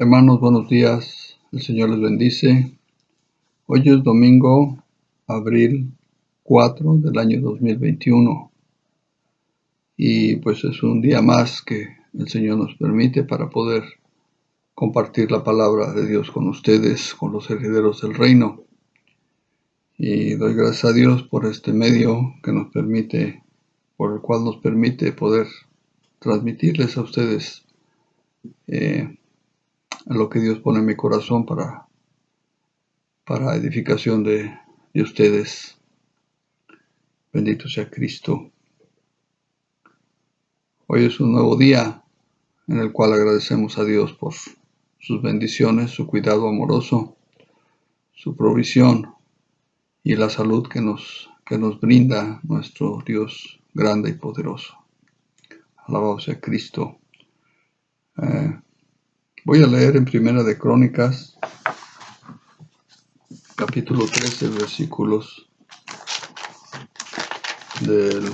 Hermanos, buenos días. El Señor les bendice. Hoy es domingo, abril 4 del año 2021. Y pues es un día más que el Señor nos permite para poder compartir la palabra de Dios con ustedes, con los herederos del reino. Y doy gracias a Dios por este medio que nos permite, por el cual nos permite poder transmitirles a ustedes lo que Dios pone en mi corazón para edificación de ustedes. Bendito sea Cristo. Hoy es un nuevo día en el cual agradecemos a Dios por sus bendiciones, su cuidado amoroso, su provisión y la salud que nos brinda nuestro Dios grande y poderoso. Alabado sea Cristo. Voy a leer en Primera de Crónicas, capítulo 13, versículos del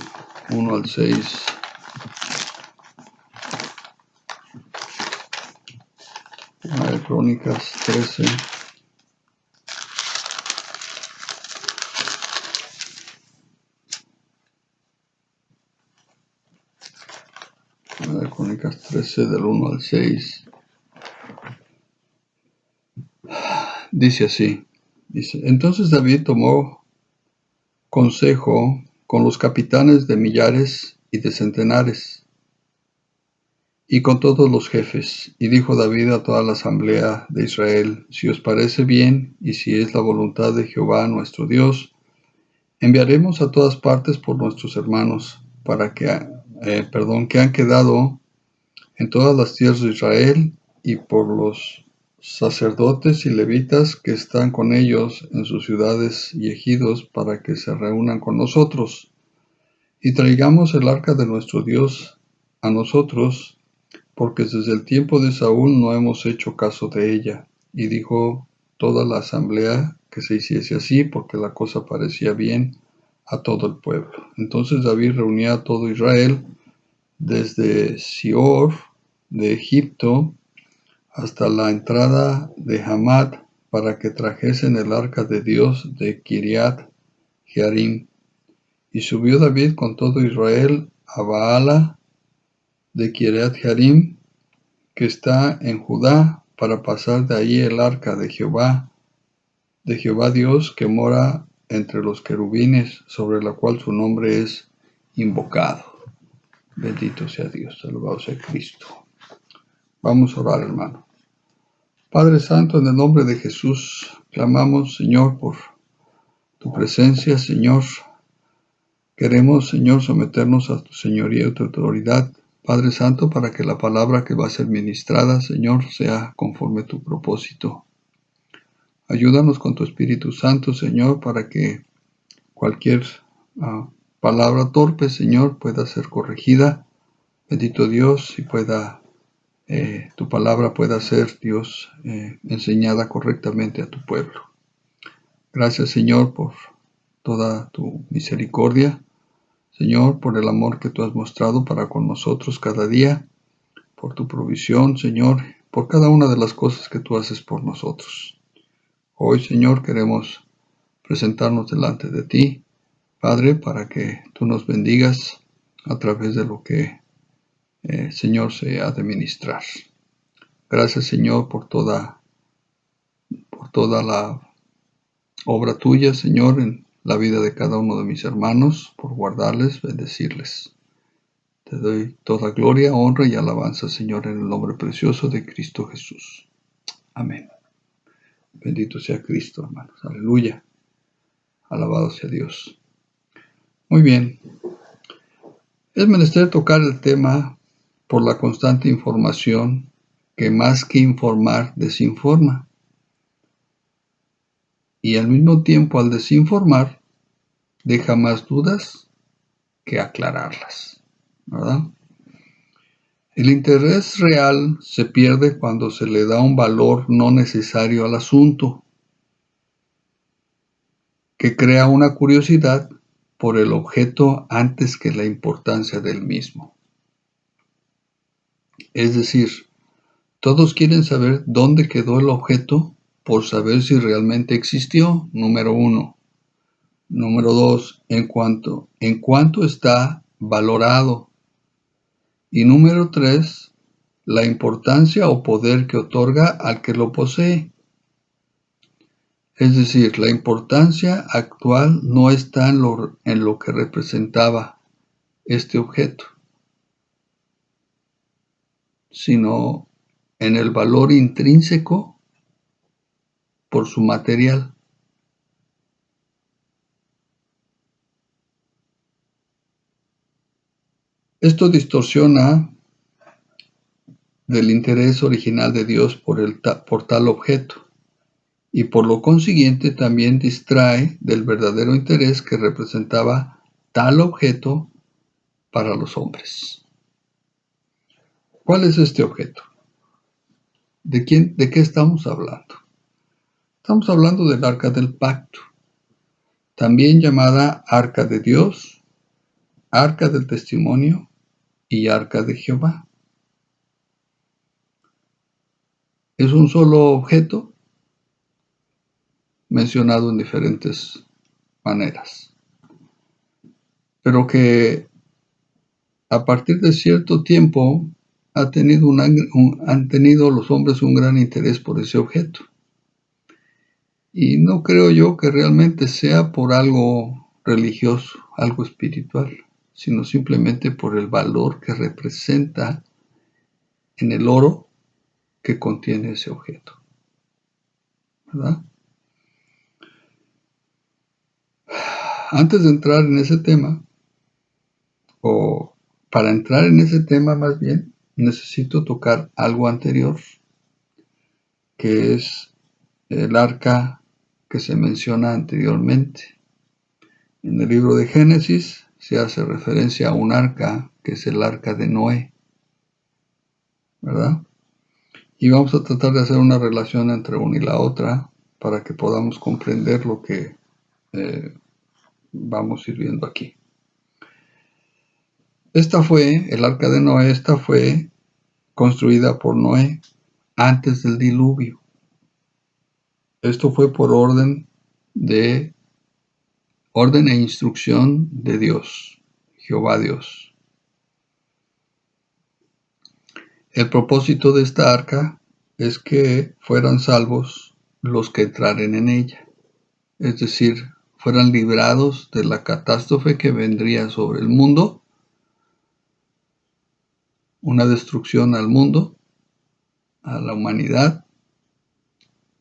1 al 6. Primera de Crónicas 13. Primera de Crónicas 13, del 1 al 6. Dice así. Entonces David tomó consejo con los capitanes de millares y de centenares, y con todos los jefes, y dijo David a toda la asamblea de Israel: si os parece bien, y si es la voluntad de Jehová nuestro Dios, enviaremos a todas partes por nuestros hermanos, que han quedado en todas las tierras de Israel, y por los sacerdotes y levitas que están con ellos en sus ciudades y ejidos, para que se reúnan con nosotros, y traigamos el arca de nuestro Dios a nosotros, porque desde el tiempo de Saúl no hemos hecho caso de ella. Y dijo toda la asamblea que se hiciese así, porque la cosa parecía bien a todo el pueblo. Entonces David reunía a todo Israel, desde Sior de Egipto hasta la entrada de Hamat, para que trajesen el arca de Dios de Kiriat Jearim. Y subió David con todo Israel a Baala de Kiriat Jearim, que está en Judá, para pasar de allí el arca de Jehová Dios, que mora entre los querubines, sobre la cual su nombre es invocado. Bendito sea Dios, alabado sea Cristo. Vamos a orar, hermano. Padre Santo, en el nombre de Jesús, clamamos, Señor, por tu presencia, Señor. Queremos, Señor, someternos a tu señoría y tu autoridad, Padre Santo, para que la palabra que va a ser ministrada, Señor, sea conforme a tu propósito. Ayúdanos con tu Espíritu Santo, Señor, para que cualquier palabra torpe, Señor, pueda ser corregida. Bendito Dios, y tu palabra pueda ser, Dios, enseñada correctamente a tu pueblo. Gracias, Señor, por toda tu misericordia. Señor, por el amor que tú has mostrado para con nosotros cada día, por tu provisión, Señor, por cada una de las cosas que tú haces por nosotros. Hoy, Señor, queremos presentarnos delante de ti, Padre, para que tú nos bendigas a través de lo que, Señor, se ha de ministrar. Gracias, Señor, por toda la obra tuya, Señor, en la vida de cada uno de mis hermanos, por guardarles, bendecirles. Te doy toda gloria, honra y alabanza, Señor, en el nombre precioso de Cristo Jesús. Amén. Bendito sea Cristo, hermanos. Aleluya. Alabado sea Dios. Muy bien. Es menester tocar el tema por la constante información, que más que informar, desinforma. Y al mismo tiempo, al desinformar, deja más dudas que aclararlas, ¿verdad? El interés real se pierde cuando se le da un valor no necesario al asunto, que crea una curiosidad por el objeto antes que la importancia del mismo. Es decir, Todos quieren saber dónde quedó el objeto por saber si realmente existió, número 1. Número 2, en cuanto está valorado. Y número 3, la importancia o poder que otorga al que lo posee. Es decir, la importancia actual no está en lo que representaba este objeto, sino en el valor intrínseco por su material. Esto distorsiona del interés original de Dios por tal objeto, y por lo consiguiente también distrae del verdadero interés que representaba tal objeto para los hombres. ¿Cuál es este objeto? ¿De qué estamos hablando? Estamos hablando del Arca del Pacto, también llamada Arca de Dios, Arca del Testimonio y Arca de Jehová. Es un solo objeto mencionado en diferentes maneras, pero que a partir de cierto tiempo han tenido los hombres un gran interés por ese objeto. Y no creo yo que realmente sea por algo religioso, algo espiritual, sino simplemente por el valor que representa en el oro que contiene ese objeto, ¿verdad? Antes de entrar en ese tema, o para entrar en ese tema más bien, necesito tocar algo anterior, que es el arca que se menciona anteriormente. En el libro de Génesis se hace referencia a un arca, que es el arca de Noé, ¿verdad? Y vamos a tratar de hacer una relación entre una y la otra para que podamos comprender lo que vamos a ir viendo aquí. El arca de Noé, esta fue construida por Noé antes del diluvio. Esto fue por orden e instrucción de Dios, Jehová Dios. El propósito de esta arca es que fueran salvos los que entraren en ella, es decir, fueran librados de la catástrofe que vendría sobre el mundo, una destrucción al mundo, a la humanidad,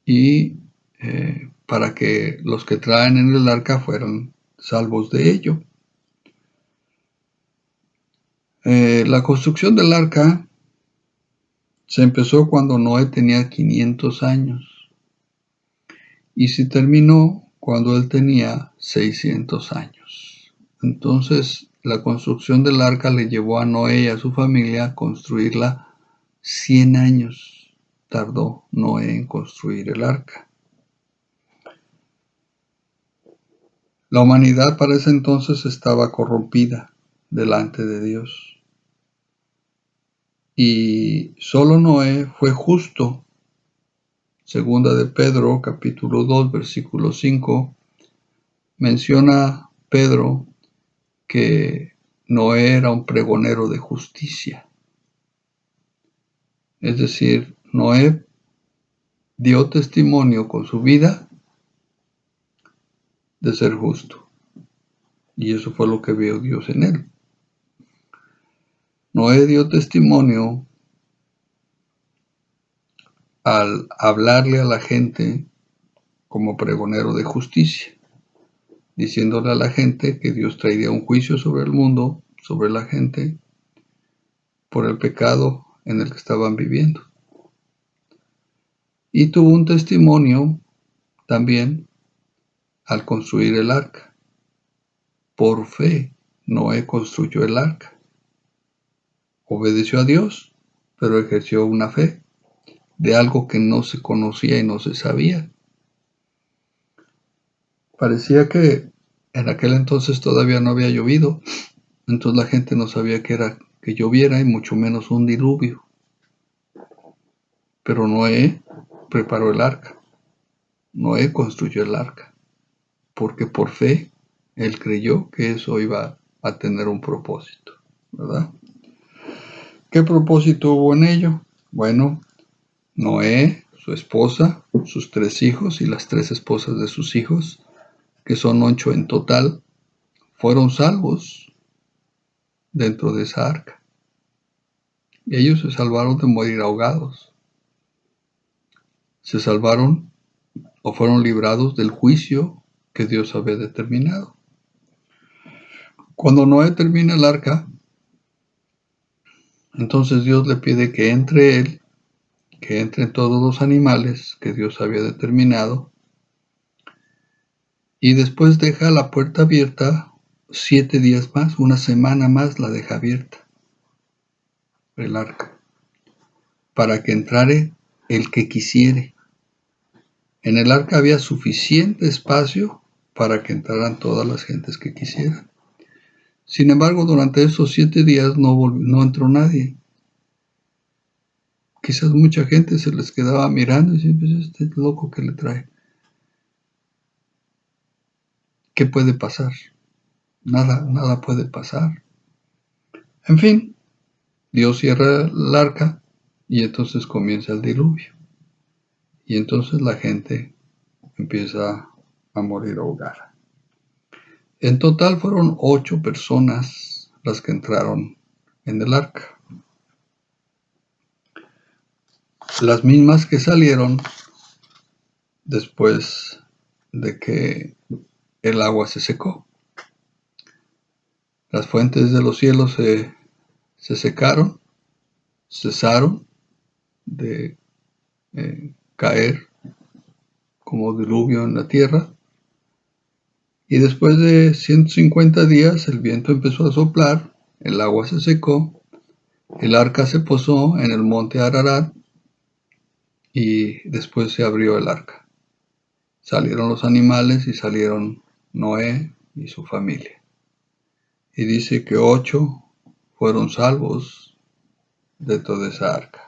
y para que los que traen en el arca fueran salvos de ello. La construcción del arca se empezó cuando Noé tenía 500 años y se terminó cuando él tenía 600 años. Entonces, la construcción del arca le llevó a Noé y a su familia a construirla 100 años. Tardó Noé en construir el arca. La humanidad para ese entonces estaba corrompida delante de Dios. Y solo Noé fue justo. Segunda de Pedro, capítulo 2, versículo 5, menciona Pedro que Noé era un pregonero de justicia. Es decir, Noé dio testimonio con su vida de ser justo. Y eso fue lo que vio Dios en él. Noé dio testimonio al hablarle a la gente como pregonero de justicia, diciéndole a la gente que Dios traería un juicio sobre el mundo, sobre la gente, por el pecado en el que estaban viviendo. Y tuvo un testimonio también al construir el arca. Por fe, Noé construyó el arca. Obedeció a Dios, pero ejerció una fe de algo que no se conocía y no se sabía. Parecía que en aquel entonces todavía no había llovido, entonces la gente no sabía qué era que lloviera y mucho menos un diluvio. Pero Noé preparó el arca. Noé construyó el arca, porque por fe él creyó que eso iba a tener un propósito, ¿verdad? ¿Qué propósito hubo en ello? Bueno, Noé, su esposa, sus 3 hijos y las 3 esposas de sus hijos, que son 8 en total, fueron salvos dentro de esa arca. Y ellos se salvaron de morir ahogados. Se salvaron o fueron librados del juicio que Dios había determinado. Cuando Noé termina el arca, entonces Dios le pide que entre él, que entren todos los animales que Dios había determinado, y después deja la puerta abierta 7 días más, una semana más la deja abierta, el arca, para que entrare el que quisiere. En el arca había suficiente espacio para que entraran todas las gentes que quisieran. Sin embargo, durante esos 7 días no entró nadie. Quizás mucha gente se les quedaba mirando y decía, pues este loco que le trae. ¿Qué puede pasar? Nada puede pasar. En fin, Dios cierra el arca y entonces comienza el diluvio. Y entonces la gente empieza a morir ahogada. En total fueron 8 personas las que entraron en el arca. Las mismas que salieron después de que el agua se secó. Las fuentes de los cielos se secaron, cesaron de caer como diluvio en la tierra. Y después de 150 días el viento empezó a soplar, el agua se secó, el arca se posó en el monte Ararat y después se abrió el arca. Salieron los animales y salieron Noé y su familia. Y dice que 8 fueron salvos dentro de esa arca.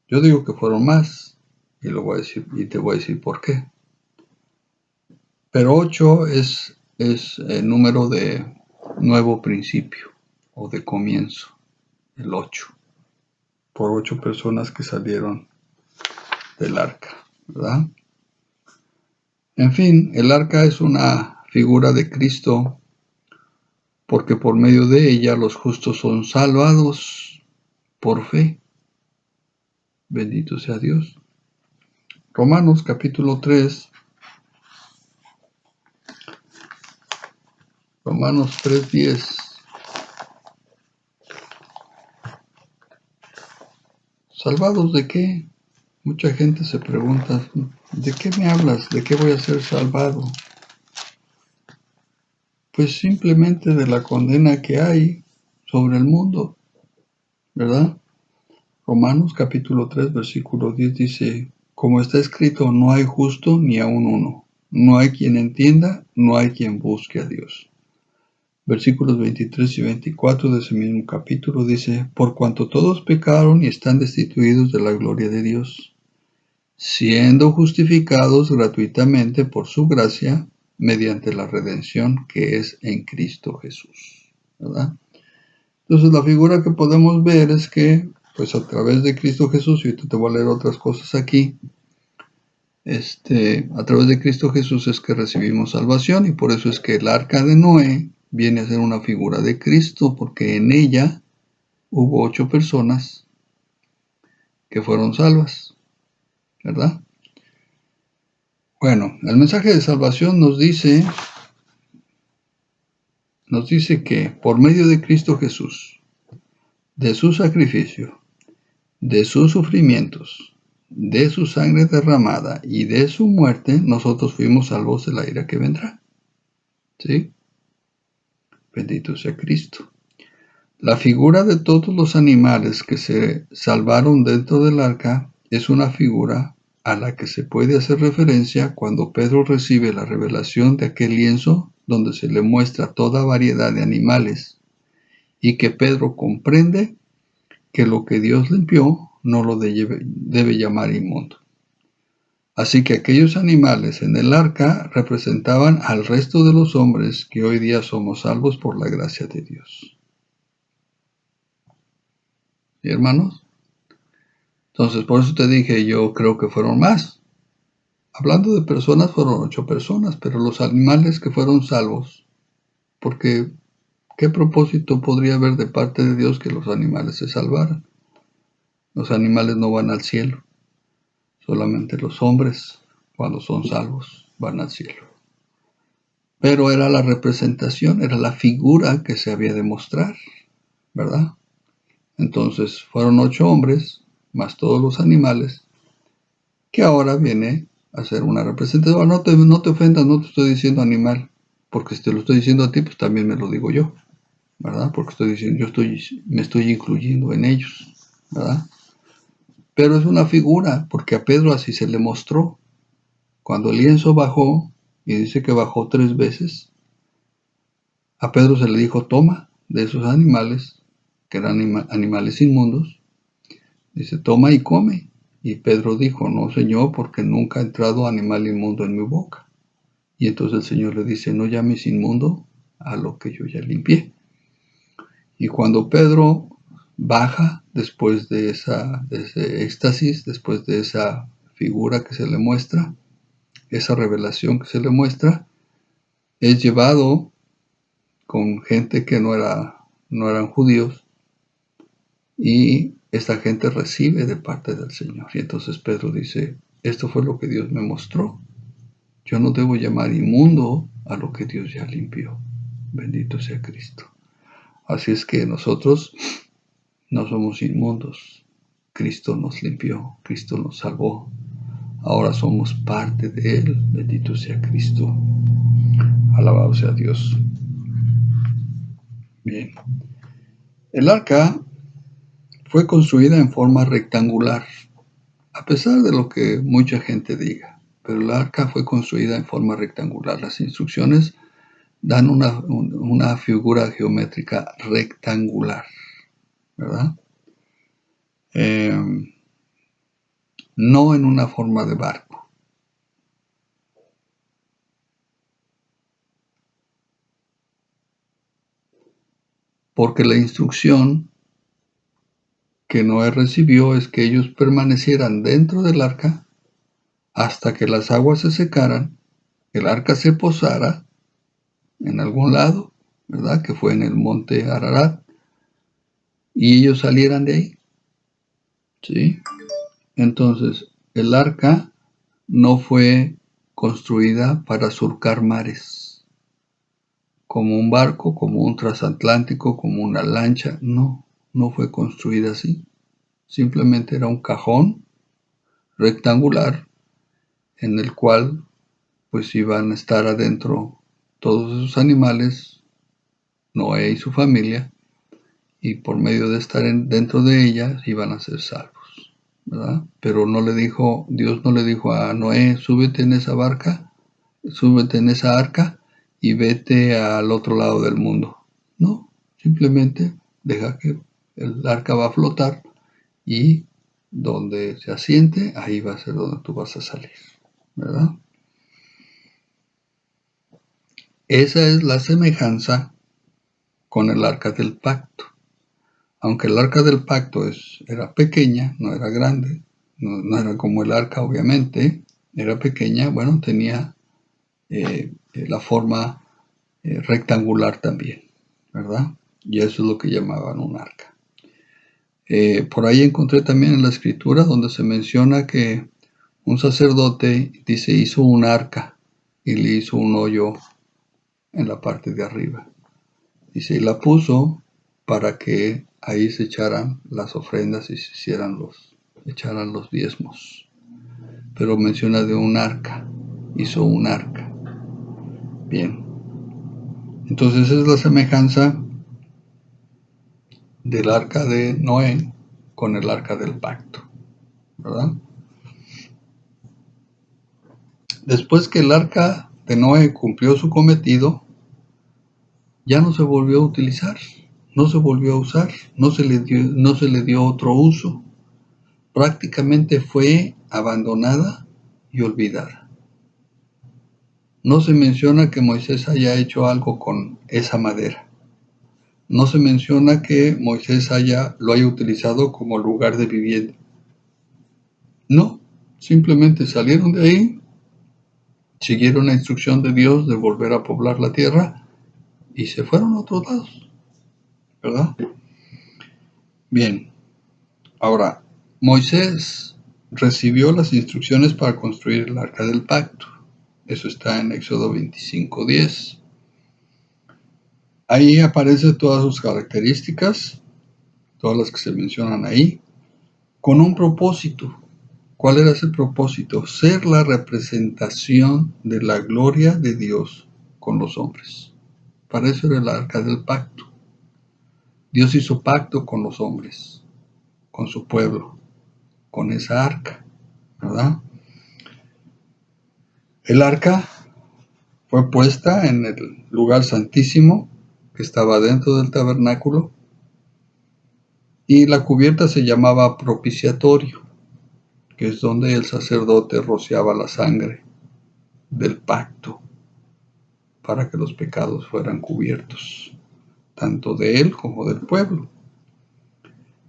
Yo digo que fueron más y te voy a decir por qué. Pero 8 es el número de nuevo principio o de comienzo, el 8, por 8 personas que salieron del arca, ¿verdad? En fin, el arca es una figura de Cristo porque por medio de ella los justos son salvados por fe. Bendito sea Dios. Romanos capítulo 3. Romanos 3:10. ¿Salvados de qué? Mucha gente se pregunta, ¿de qué me hablas? ¿De qué voy a ser salvado? Pues simplemente de la condena que hay sobre el mundo, ¿verdad? Romanos capítulo 3, versículo 10 dice, como está escrito, no hay justo ni aun uno, no hay quien entienda, no hay quien busque a Dios. Versículos 23 y 24 de ese mismo capítulo dice, por cuanto todos pecaron y están destituidos de la gloria de Dios, siendo justificados gratuitamente por su gracia, mediante la redención que es en Cristo Jesús, ¿verdad? Entonces la figura que podemos ver es que, pues a través de Cristo Jesús, y ahorita te voy a leer otras cosas aquí, a través de Cristo Jesús es que recibimos salvación, y por eso es que el arca de Noé viene a ser una figura de Cristo, porque en ella hubo 8 personas que fueron salvas, ¿verdad? Bueno, el mensaje de salvación nos dice que por medio de Cristo Jesús, de su sacrificio, de sus sufrimientos, de su sangre derramada y de su muerte, nosotros fuimos salvos de la ira que vendrá. ¿Sí? Bendito sea Cristo. La figura de todos los animales que se salvaron dentro del arca es una figura a la que se puede hacer referencia cuando Pedro recibe la revelación de aquel lienzo donde se le muestra toda variedad de animales y que Pedro comprende que lo que Dios limpió no lo debe llamar inmundo. Así que aquellos animales en el arca representaban al resto de los hombres que hoy día somos salvos por la gracia de Dios. ¿Sí, hermanos? Entonces, por eso te dije, yo creo que fueron más. Hablando de personas, fueron 8 personas, pero los animales que fueron salvos, porque ¿qué propósito podría haber de parte de Dios que los animales se salvaran? Los animales no van al cielo, solamente los hombres, cuando son salvos, van al cielo. Pero era la representación, era la figura que se había de mostrar, ¿verdad? Entonces fueron 8 hombres, más todos los animales, que ahora viene a ser una representación. No te ofendas, no te estoy diciendo animal, porque si te lo estoy diciendo a ti, pues también me lo digo yo, ¿verdad? Porque estoy diciendo, me estoy incluyendo en ellos, ¿verdad? Pero es una figura, porque a Pedro así se le mostró. Cuando el lienzo bajó, y dice que bajó 3 veces, a Pedro se le dijo, toma de esos animales, que eran animales inmundos, dice, toma y come. Y Pedro dijo, no, Señor, porque nunca ha entrado animal inmundo en mi boca. Y entonces el Señor le dice, no llames inmundo a lo que yo ya limpié. Y cuando Pedro baja después de ese éxtasis, después de esa figura que se le muestra, esa revelación que se le muestra, es llevado con gente que no eran judíos, y esta gente recibe de parte del Señor. Y entonces Pedro dice, esto fue lo que Dios me mostró. Yo no debo llamar inmundo a lo que Dios ya limpió. Bendito sea Cristo. Así es que nosotros no somos inmundos. Cristo nos limpió, Cristo nos salvó. Ahora somos parte de Él. Bendito sea Cristo. Alabado sea Dios. Bien. El arca fue construida en forma rectangular, a pesar de lo que mucha gente diga. Pero el arca fue construida en forma rectangular. Las instrucciones dan una figura geométrica rectangular, ¿verdad? No en una forma de barco. Porque la instrucción que Noé recibió es que ellos permanecieran dentro del arca hasta que las aguas se secaran, el arca se posara en algún lado, ¿verdad? Que fue en el monte Ararat, y ellos salieran de ahí, ¿sí? Entonces, el arca no fue construida para surcar mares, como un barco, como un transatlántico, como una lancha. No fue construida así. Simplemente era un cajón rectangular en el cual pues iban a estar adentro todos esos animales, Noé y su familia, y por medio de estar dentro de ella iban a ser salvos, ¿verdad? Pero Dios no le dijo a Noé, súbete en esa barca, súbete en esa arca y vete al otro lado del mundo. No, simplemente deja que el arca va a flotar y donde se asiente, ahí va a ser donde tú vas a salir, ¿verdad? Esa es la semejanza con el arca del pacto. Aunque el arca del pacto era pequeña, no era grande, no era como el arca obviamente, era pequeña, bueno, tenía la forma rectangular también, ¿verdad? Y eso es lo que llamaban un arca. Por ahí encontré también en la escritura donde se menciona que un sacerdote, dice, hizo un arca y le hizo un hoyo en la parte de arriba. Dice, y la puso para que ahí se echaran las ofrendas y se echaran los diezmos. Pero menciona de un arca, hizo un arca. Bien. Entonces es la semejanza del arca de Noé con el arca del pacto, ¿verdad? Después que el arca de Noé cumplió su cometido, ya no se volvió a utilizar, no se volvió a usar, no se le dio otro uso. prácticamente fue abandonada y olvidada. No se menciona que Moisés haya hecho algo con esa madera. No se menciona que Moisés lo haya utilizado como lugar de vivienda. No, simplemente salieron de ahí, siguieron la instrucción de Dios de volver a poblar la tierra y se fueron a otros lados, ¿verdad? Bien, ahora, Moisés recibió las instrucciones para construir el arca del pacto. Eso está en Éxodo 25:10. Ahí aparecen todas sus características, todas las que se mencionan ahí, con un propósito. ¿Cuál era ese propósito? Ser la representación de la gloria de Dios con los hombres. Para eso era el arca del pacto. Dios hizo pacto con los hombres, con su pueblo, con esa arca, ¿verdad? El arca fue puesta en el lugar santísimo que estaba dentro del tabernáculo y la cubierta se llamaba propiciatorio, que es donde el sacerdote rociaba la sangre del pacto para que los pecados fueran cubiertos, tanto de él como del pueblo.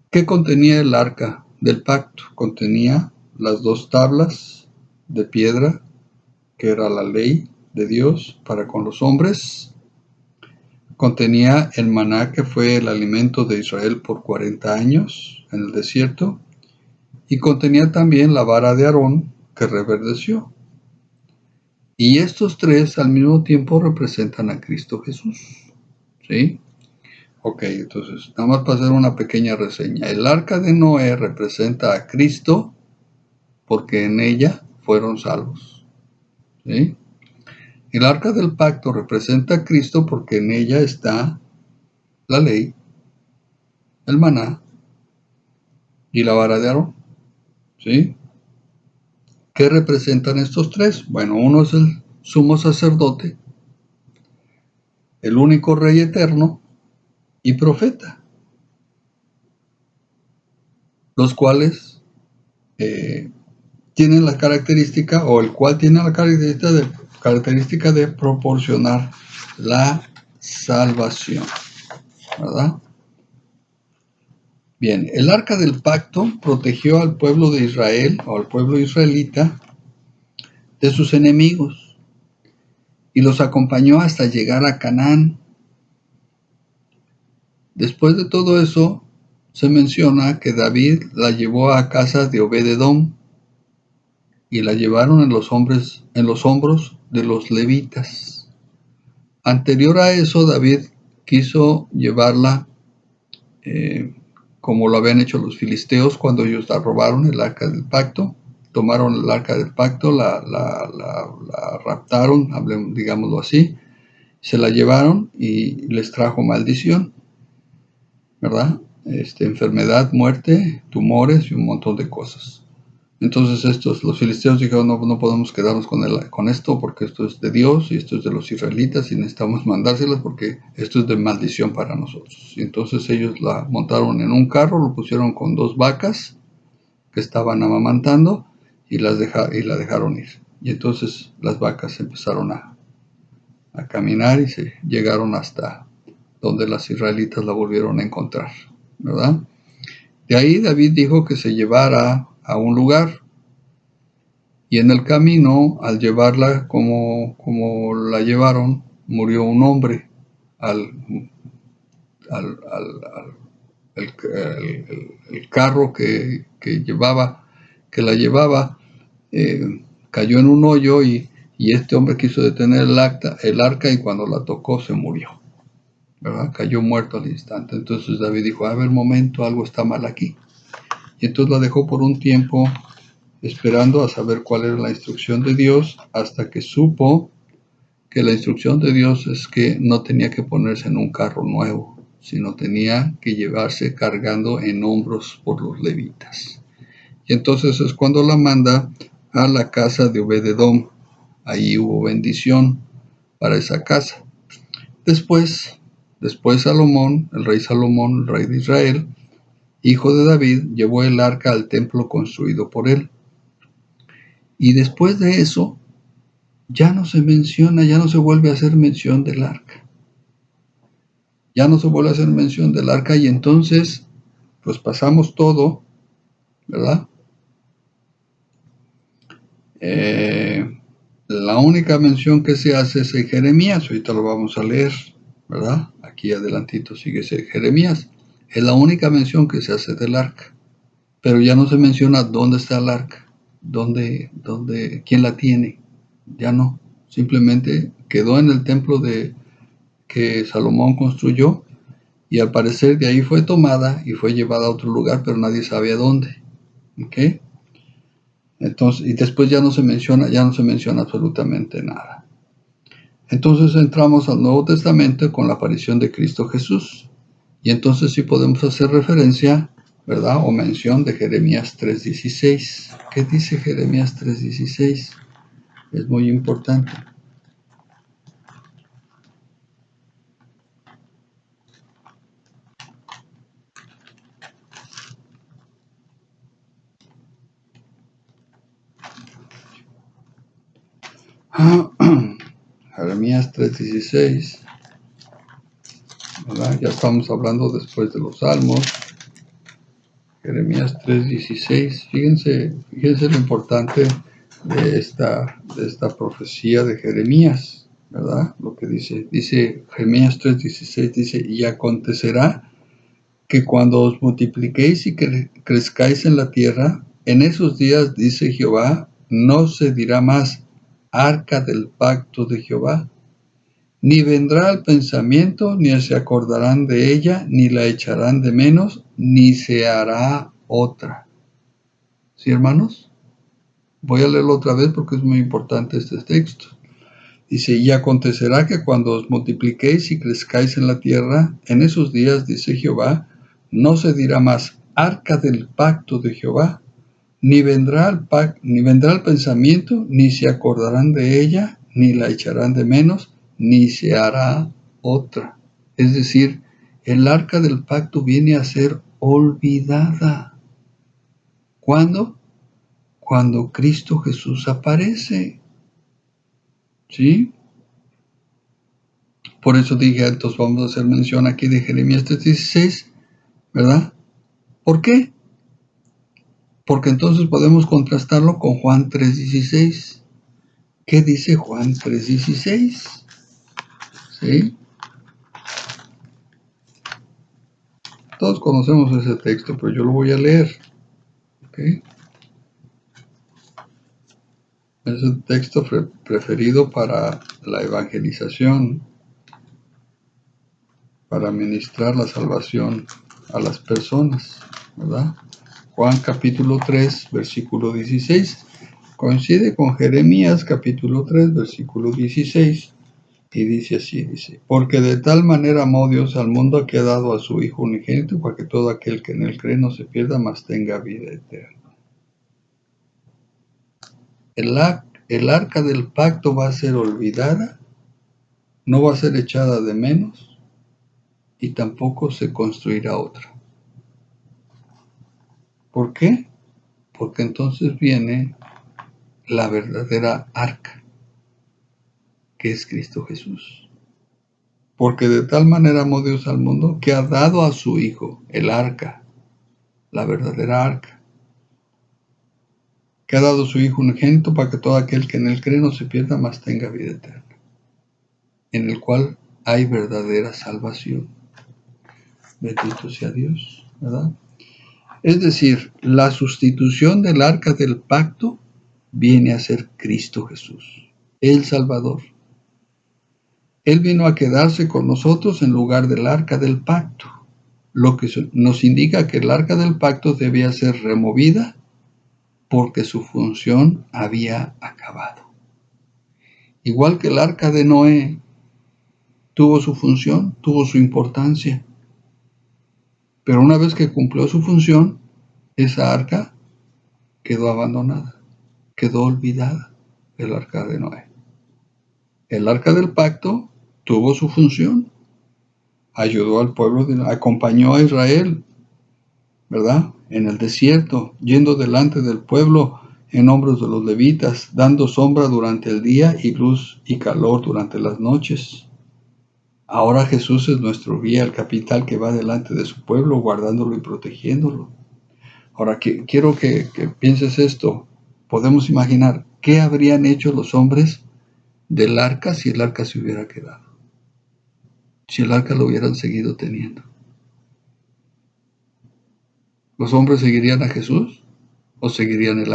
¿Qué contenía el arca del pacto? Contenía las 2 tablas de piedra, que era la ley de Dios para con los hombres. Contenía el maná, que fue el alimento de Israel por 40 años en el desierto. Y contenía también la vara de Aarón, que reverdeció. Y estos 3 al mismo tiempo representan a Cristo Jesús. ¿Sí? Ok, entonces, nada más para hacer una pequeña reseña. El arca de Noé representa a Cristo porque en ella fueron salvos. ¿Sí? El arca del pacto representa a Cristo porque en ella está la ley, el maná y la vara de Aarón. ¿Sí? ¿Qué representan estos 3? Bueno, uno es el sumo sacerdote, el único rey eterno y profeta, los cuales tienen la característica, o el cual tiene la característica de proporcionar la salvación, ¿verdad? Bien, el arca del pacto protegió al pueblo de Israel, o al pueblo israelita, de sus enemigos, y los acompañó hasta llegar a Canaán. Después de todo eso, se menciona que David la llevó a casa de Obed-edom, y la llevaron en los hombros de los levitas. Anterior a eso, David quiso llevarla como lo habían hecho los filisteos cuando ellos la robaron, el arca del pacto. Tomaron el arca del pacto, la raptaron, digámoslo así, se la llevaron y les trajo maldición, ¿verdad? Enfermedad, muerte, tumores y un montón de cosas. Entonces los filisteos dijeron, no podemos quedarnos con esto porque esto es de Dios y esto es de los israelitas y necesitamos mandárselas porque esto es de maldición para nosotros. Y entonces ellos la montaron en un carro, lo pusieron con 2 vacas que estaban amamantando y la dejaron ir. Y entonces las vacas empezaron a caminar y se llegaron hasta donde las israelitas la volvieron a encontrar, ¿verdad? De ahí David dijo que se llevara a un lugar. Y en el camino, al llevarla como la llevaron, murió un hombre. El carro que la llevaba, cayó en un hoyo y este hombre quiso detener el arca y cuando la tocó se murió, ¿verdad? Cayó muerto al instante. Entonces David dijo, a ver, momento, algo está mal aquí. Y entonces la dejó por un tiempo esperando a saber cuál era la instrucción de Dios, hasta que supo que la instrucción de Dios es que no tenía que ponerse en un carro nuevo, sino tenía que llevarse cargando en hombros por los levitas. Y entonces es cuando la manda a la casa de Obed-edom. Ahí hubo bendición para esa casa. Después Salomón, el rey de Israel, hijo de David, llevó el arca al templo construido por él. Y después de eso, ya no se menciona, ya no se vuelve a hacer mención del arca. Ya no se vuelve a hacer mención del arca y entonces, pues pasamos todo, ¿verdad? La única mención que se hace es en Jeremías, ahorita lo vamos a leer, ¿verdad? Aquí adelantito sigue Jeremías. Es la única mención que se hace del arca, pero ya no se menciona dónde está el arca, quién la tiene, ya no. Simplemente quedó en el templo que Salomón construyó y al parecer de ahí fue tomada y fue llevada a otro lugar, pero nadie sabe a dónde. ¿Ok? Entonces, y después ya no se menciona absolutamente nada. Entonces entramos al Nuevo Testamento con la aparición de Cristo Jesús. Y entonces sí podemos hacer referencia, ¿verdad? O mención de Jeremías 3:16. ¿Qué dice Jeremías 3:16? Es muy importante. Jeremías 3:16, ¿verdad? Ya estamos hablando después de los Salmos. Jeremías 3:16. Fíjense lo importante de esta profecía de Jeremías, ¿verdad? Lo que dice Jeremías 3:16, dice, y acontecerá que cuando os multipliquéis y crezcáis en la tierra, en esos días, dice Jehová, no se dirá más arca del pacto de Jehová, ni vendrá al pensamiento, ni se acordarán de ella, ni la echarán de menos, ni se hará otra. ¿Sí, hermanos? Voy a leerlo otra vez porque es muy importante este texto. Dice, y acontecerá que cuando os multipliquéis y crezcáis en la tierra, en esos días, dice Jehová, no se dirá más arca del pacto de Jehová, ni vendrá al pensamiento, ni se acordarán de ella, ni la echarán de menos, ni se hará otra. Es decir, el arca del pacto viene a ser olvidada. ¿Cuándo? Cuando Cristo Jesús aparece. ¿Sí? Por eso dije, entonces vamos a hacer mención aquí de Jeremías 3:16, ¿verdad? ¿Por qué? Porque entonces podemos contrastarlo con Juan 3:16. ¿Qué dice Juan 3:16? ¿Sí? Todos conocemos ese texto, pero yo lo voy a leer. ¿Ok? Es el texto preferido para la evangelización, para ministrar la salvación a las personas, ¿verdad? Juan capítulo 3, versículo 16. Coincide con Jeremías capítulo 3, versículo 16. Y dice así, dice, porque de tal manera amó Dios al mundo que ha dado a su Hijo unigénito para que todo aquel que en él cree no se pierda, mas tenga vida eterna. El arca del pacto va a ser olvidada, no va a ser echada de menos y tampoco se construirá otra. ¿Por qué? Porque entonces viene la verdadera arca, que es Cristo Jesús. Porque de tal manera amó Dios al mundo que ha dado a su Hijo, el arca, la verdadera arca, que ha dado a su Hijo unigénito para que todo aquel que en él cree no se pierda, mas tenga vida eterna, en el cual hay verdadera salvación. Bendito sea Dios, ¿verdad? Es decir, la sustitución del arca del pacto viene a ser Cristo Jesús, el Salvador. Él vino a quedarse con nosotros en lugar del arca del pacto, lo que nos indica que el arca del pacto debía ser removida porque su función había acabado. Igual que el arca de Noé tuvo su función, tuvo su importancia, pero una vez que cumplió su función, esa arca quedó abandonada, quedó olvidada, el arca de Noé. El arca del pacto tuvo su función, ayudó al pueblo, acompañó a Israel, ¿verdad? En el desierto, yendo delante del pueblo en hombros de los levitas, dando sombra durante el día y luz y calor durante las noches. Ahora Jesús es nuestro guía, el capital que va delante de su pueblo, guardándolo y protegiéndolo. Ahora, quiero que pienses esto. Podemos imaginar qué habrían hecho los hombres del arca si el arca se hubiera quedado, si el arca lo hubieran seguido teniendo. ¿Los hombres seguirían a Jesús o seguirían al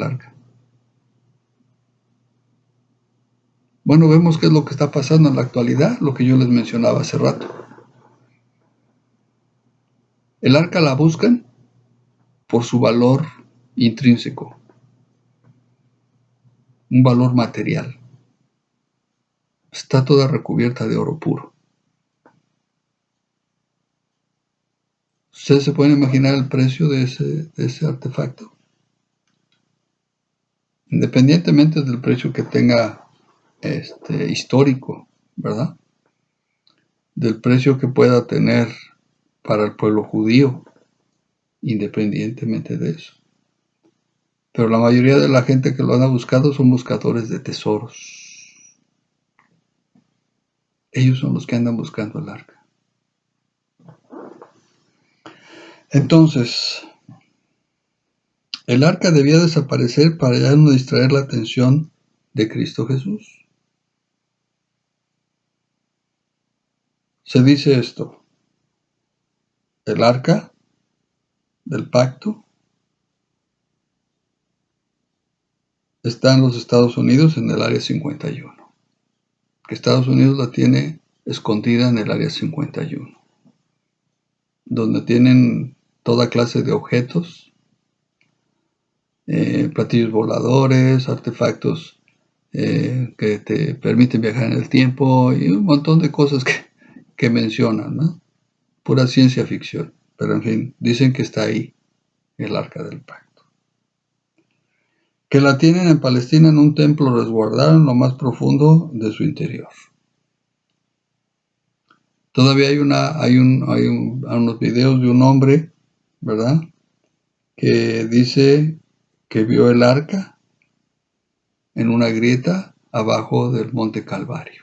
arca? Bueno, vemos qué es lo que está pasando en la actualidad, lo que yo les mencionaba hace rato. El arca la buscan por su valor intrínseco, un valor material. Está toda recubierta de oro puro. ¿Ustedes se pueden imaginar el precio de ese artefacto? Independientemente del precio que tenga histórico, ¿verdad? Del precio que pueda tener para el pueblo judío, independientemente de eso. Pero la mayoría de la gente que lo han buscado son buscadores de tesoros. Ellos son los que andan buscando el arca. Entonces, el arca debía desaparecer para ya no distraer la atención de Cristo Jesús. Se dice esto: el arca del pacto está en los Estados Unidos en el área 51. Que Estados Unidos la tiene escondida en el área 51, donde tienen toda clase de objetos, platillos voladores, artefactos que te permiten viajar en el tiempo y un montón de cosas que mencionan, ¿no? Pura ciencia ficción, pero en fin, dicen que está ahí el arca del pacto. Que la tienen en Palestina en un templo resguardado en lo más profundo de su interior. Todavía hay unos videos de un hombre, ¿verdad?, que dice que vio el arca en una grieta abajo del monte Calvario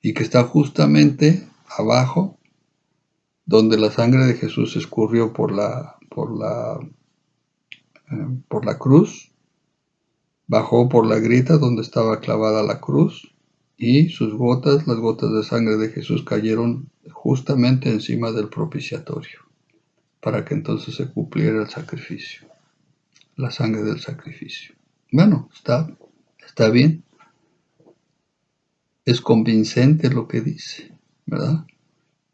y que está justamente abajo donde la sangre de Jesús escurrió por la cruz, bajó por la grieta donde estaba clavada la cruz y sus gotas, las gotas de sangre de Jesús, cayeron justamente encima del propiciatorio para que entonces se cumpliera el sacrificio, la sangre del sacrificio. Bueno, está bien, es convincente lo que dice, ¿verdad?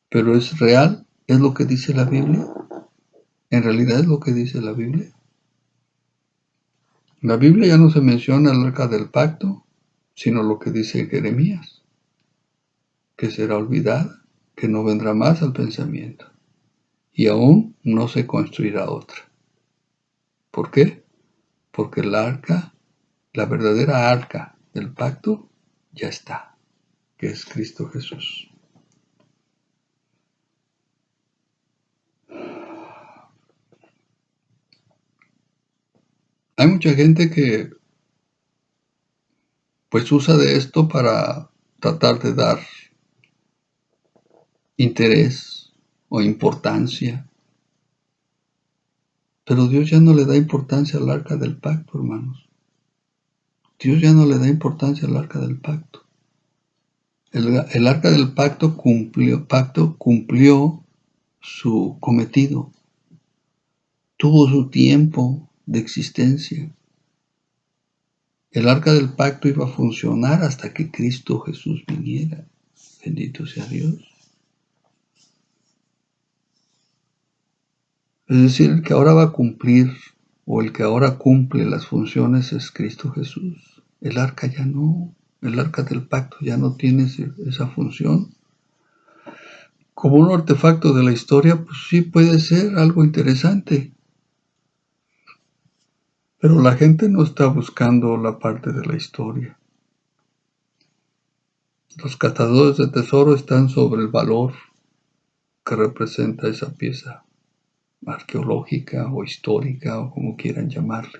Pero ¿es real? ¿Es lo que dice la Biblia? ¿En realidad es lo que dice la Biblia? En la Biblia ya no se menciona el arca del pacto, sino lo que dice Jeremías, que será olvidada, que no vendrá más al pensamiento, y aún no se construirá otra. ¿Por qué? Porque el arca, la verdadera arca del pacto, ya está, que es Cristo Jesús. Hay mucha gente que pues usa de esto para tratar de dar interés o importancia. Pero Dios ya no le da importancia al arca del pacto, hermanos. Dios ya no le da importancia al arca del pacto. El arca del pacto cumplió su cometido. Tuvo su tiempo de existencia. El arca del pacto iba a funcionar hasta que Cristo Jesús viniera. Bendito sea Dios. Es decir, el que ahora va a cumplir, o el que ahora cumple las funciones, es Cristo Jesús. El arca ya no, el arca del pacto ya no tiene esa función. Como un artefacto de la historia, pues sí puede ser algo interesante. Pero la gente no está buscando la parte de la historia. Los cazadores de tesoro están sobre el valor que representa esa pieza arqueológica o histórica o como quieran llamarle.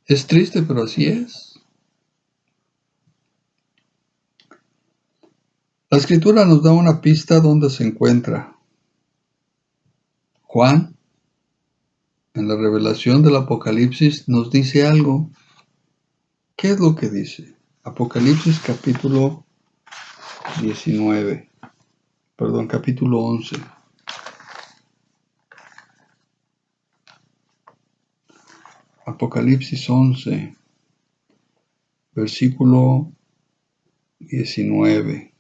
Es triste, pero así es. La escritura nos da una pista donde se encuentra. Juan, en la revelación del Apocalipsis, nos dice algo. ¿Qué es lo que dice? Apocalipsis capítulo 19, capítulo 11. Apocalipsis 11, versículo 19.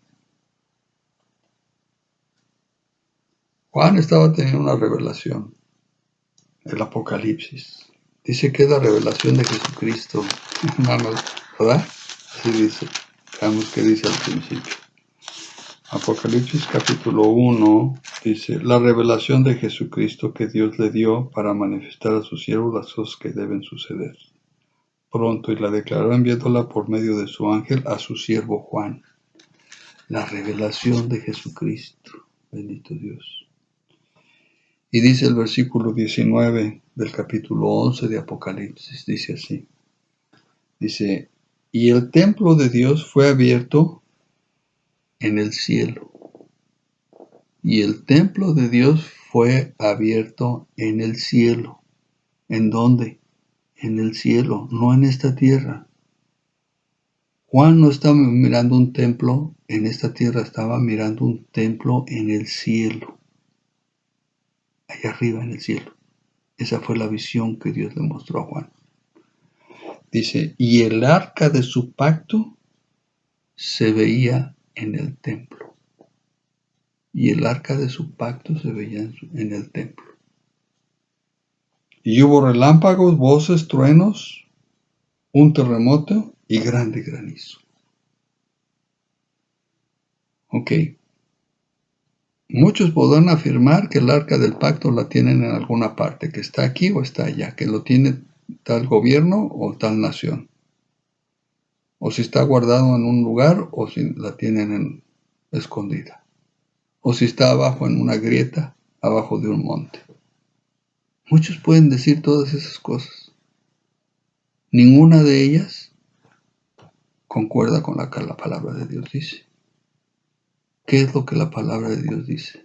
Juan estaba teniendo una revelación, el Apocalipsis. Dice que es la revelación de Jesucristo, hermanos, ¿verdad? Así dice. Veamos qué dice al principio. Apocalipsis capítulo 1 dice, la revelación de Jesucristo que Dios le dio para manifestar a sus siervos las cosas que deben suceder pronto, y la declaró enviándola por medio de su ángel a su siervo Juan. La revelación de Jesucristo. Bendito Dios. Y dice el versículo 19 del capítulo 11 de Apocalipsis, dice así. Dice, y el templo de Dios fue abierto en el cielo. Y el templo de Dios fue abierto en el cielo. ¿En dónde? En el cielo, no en esta tierra. Juan no estaba mirando un templo en esta tierra, estaba mirando un templo en el cielo. Allá arriba en el cielo. Esa fue la visión que Dios le mostró a Juan. Dice, y el arca de su pacto se veía en el templo. Y el arca de su pacto se veía en el templo. Y hubo relámpagos, voces, truenos, un terremoto y grande granizo. Ok. Muchos podrán afirmar que el arca del pacto la tienen en alguna parte, que está aquí o está allá, que lo tiene tal gobierno o tal nación. O si está guardado en un lugar o si la tienen escondida. O si está abajo en una grieta, abajo de un monte. Muchos pueden decir todas esas cosas. Ninguna de ellas concuerda con la palabra de Dios dice. ¿Qué es lo que la palabra de Dios dice?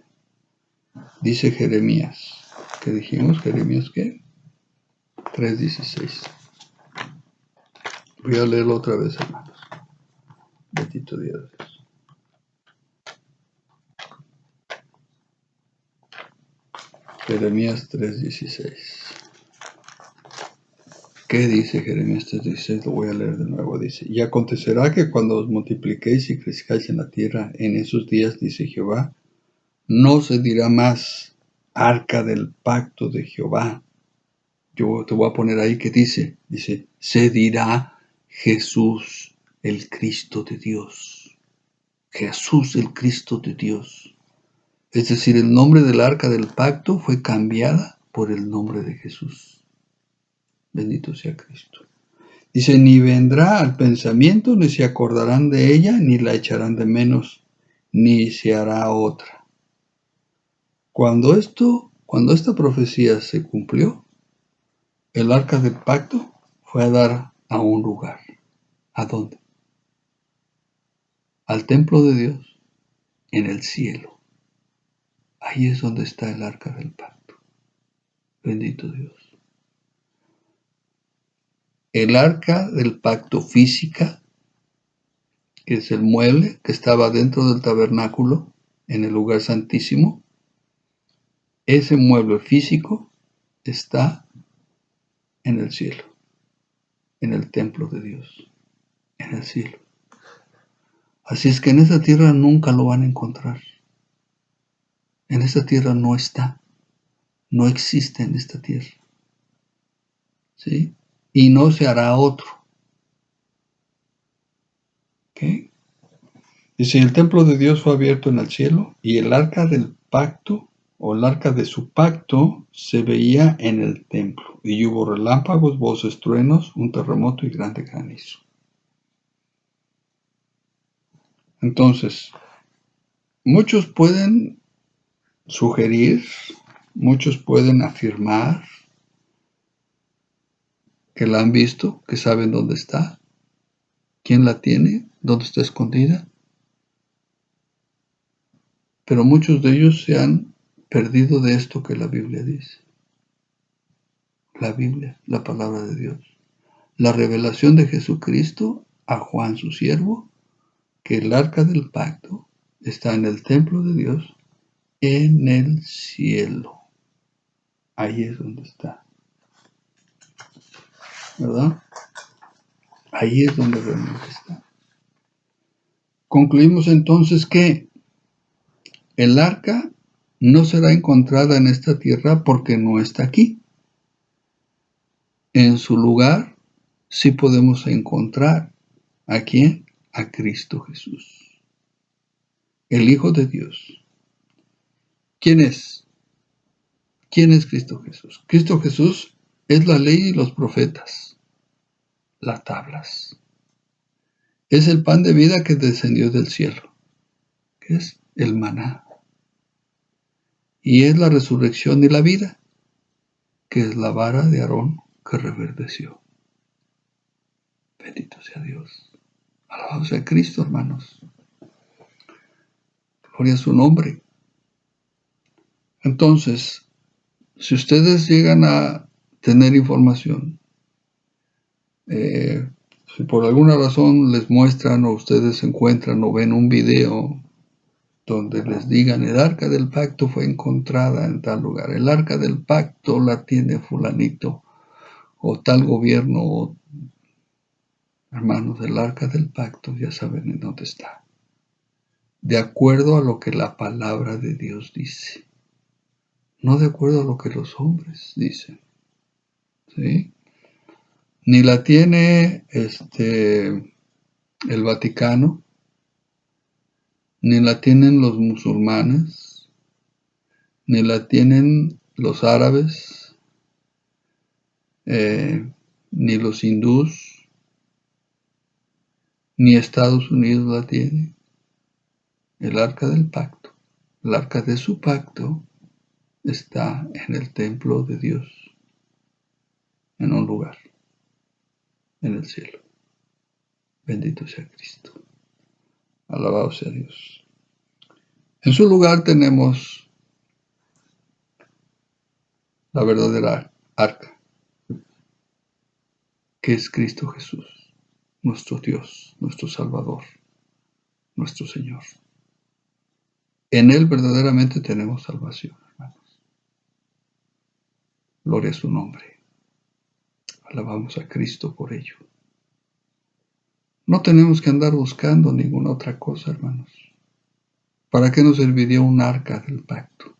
Dice Jeremías. ¿Qué dijimos? ¿Jeremías qué? 3:16. Voy a leerlo otra vez, hermanos. Bendito Dios. Jeremías 3:16. ¿Qué dice Jeremías 3:16? Lo voy a leer de nuevo. Dice, y acontecerá que cuando os multipliquéis y crezcáis en la tierra, en esos días, dice Jehová, no se dirá más arca del pacto de Jehová. Yo te voy a poner ahí que dice, se dirá Jesús el Cristo de Dios. Jesús el Cristo de Dios. Es decir, el nombre del arca del pacto fue cambiada por el nombre de Jesús. Bendito sea Cristo. Dice, ni vendrá al pensamiento, ni se acordarán de ella, ni la echarán de menos, ni se hará otra. Cuando esta profecía se cumplió, el arca del pacto fue a dar a un lugar. ¿A dónde? Al templo de Dios, en el cielo. Ahí es donde está el arca del pacto. Bendito Dios. El arca del pacto física, que es el mueble que estaba dentro del tabernáculo, en el lugar santísimo, ese mueble físico está en el cielo, en el templo de Dios, en el cielo. Así es que en esta tierra nunca lo van a encontrar. En esta tierra no está, no existe en esta tierra. ¿Sí? Y no se hará otro. ¿Ok? Dice, el templo de Dios fue abierto en el cielo y el arca del pacto o el arca de su pacto se veía en el templo. Y hubo relámpagos, voces, truenos, un terremoto y grande granizo. Entonces, muchos pueden sugerir, muchos pueden afirmar que la han visto, que saben dónde está, quién la tiene, dónde está escondida, pero muchos de ellos se han perdido de esto que la Biblia dice. La Biblia, la palabra de Dios. La revelación de Jesucristo a Juan su siervo, que el arca del pacto está en el templo de Dios, en el cielo. Ahí es donde está, ¿verdad? Ahí es donde realmente está. Concluimos entonces que el arca no será encontrada en esta tierra porque no está aquí. En su lugar sí podemos encontrar ¿a quién? A Cristo Jesús, el Hijo de Dios. ¿Quién es? ¿Quién es Cristo Jesús? Cristo Jesús es la ley y los profetas, las tablas. Es el pan de vida que descendió del cielo, que es el maná. Y es la resurrección y la vida, que es la vara de Aarón que reverdeció. Bendito sea Dios. Alabado sea Cristo, hermanos. Gloria a su nombre. Entonces, si ustedes llegan a tener información, si por alguna razón les muestran o ustedes encuentran o ven un video donde les digan el arca del pacto fue encontrada en tal lugar, el arca del pacto la tiene fulanito o tal gobierno, hermanos, el arca del pacto ya saben en dónde está, de acuerdo a lo que la palabra de Dios dice, no de acuerdo a lo que los hombres dicen, ¿sí? Ni la tiene el Vaticano, ni la tienen los musulmanes, ni la tienen los árabes, ni los hindús, ni Estados Unidos la tiene. El arca del pacto, el arca de su pacto, está en el templo de Dios, en un lugar, en el cielo. Bendito sea Cristo. Alabado sea Dios. En su lugar tenemos la verdadera arca, que es Cristo Jesús, nuestro Dios, nuestro Salvador, nuestro Señor. En Él verdaderamente tenemos salvación, hermanos. Gloria a su nombre. Alabamos a Cristo por ello. No tenemos que andar buscando ninguna otra cosa, hermanos. ¿Para qué nos serviría un arca del pacto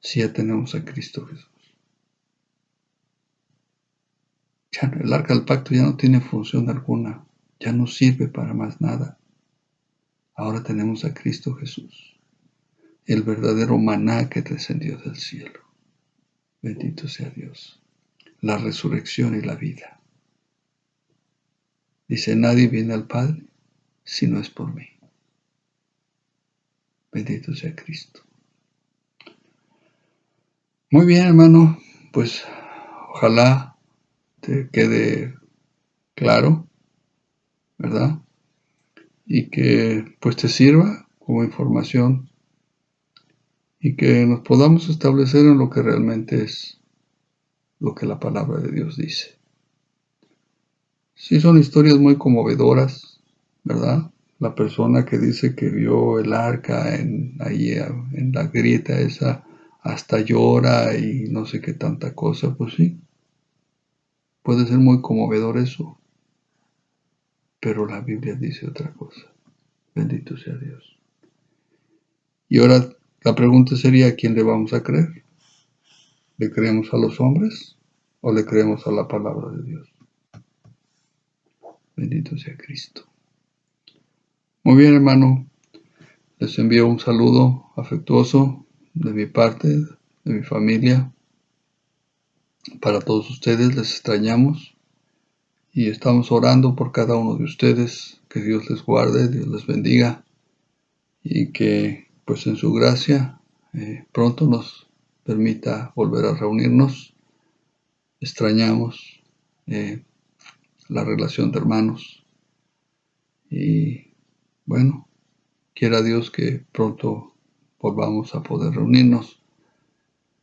si ya tenemos a Cristo Jesús? Ya el arca del pacto ya no tiene función alguna, ya no sirve para más nada. Ahora tenemos a Cristo Jesús, el verdadero maná que descendió del cielo. Bendito sea Dios. La resurrección y la vida. Dice, nadie viene al Padre si no es por mí. Bendito sea Cristo. Muy bien, hermano, pues ojalá te quede claro, ¿verdad? Y que pues te sirva como información y que nos podamos establecer en lo que realmente es lo que la palabra de Dios dice. Sí son historias muy conmovedoras, ¿verdad? La persona que dice que vio el arca ahí en la grieta esa, hasta llora y no sé qué tanta cosa, pues sí, puede ser muy conmovedor eso, pero la Biblia dice otra cosa. Bendito sea Dios. Y ahora la pregunta sería, ¿a quién le vamos a creer? ¿Le creemos a los hombres o le creemos a la palabra de Dios? Bendito sea Cristo. Muy bien, hermano. Les envío un saludo afectuoso de mi parte, de mi familia. Para todos ustedes les extrañamos y estamos orando por cada uno de ustedes. Que Dios les guarde, Dios les bendiga y que pues en su gracia pronto nos permita volver a reunirnos. Extrañamos la relación de hermanos y bueno, quiera Dios que pronto volvamos a poder reunirnos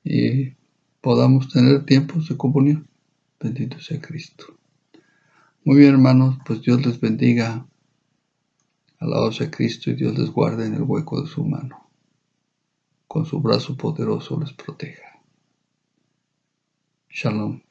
y podamos tener tiempos de comunión. Bendito sea Cristo. Muy bien, hermanos, pues Dios les bendiga. Alabado sea Cristo y Dios les guarde en el hueco de su mano. Con su brazo poderoso les proteja. Shalom.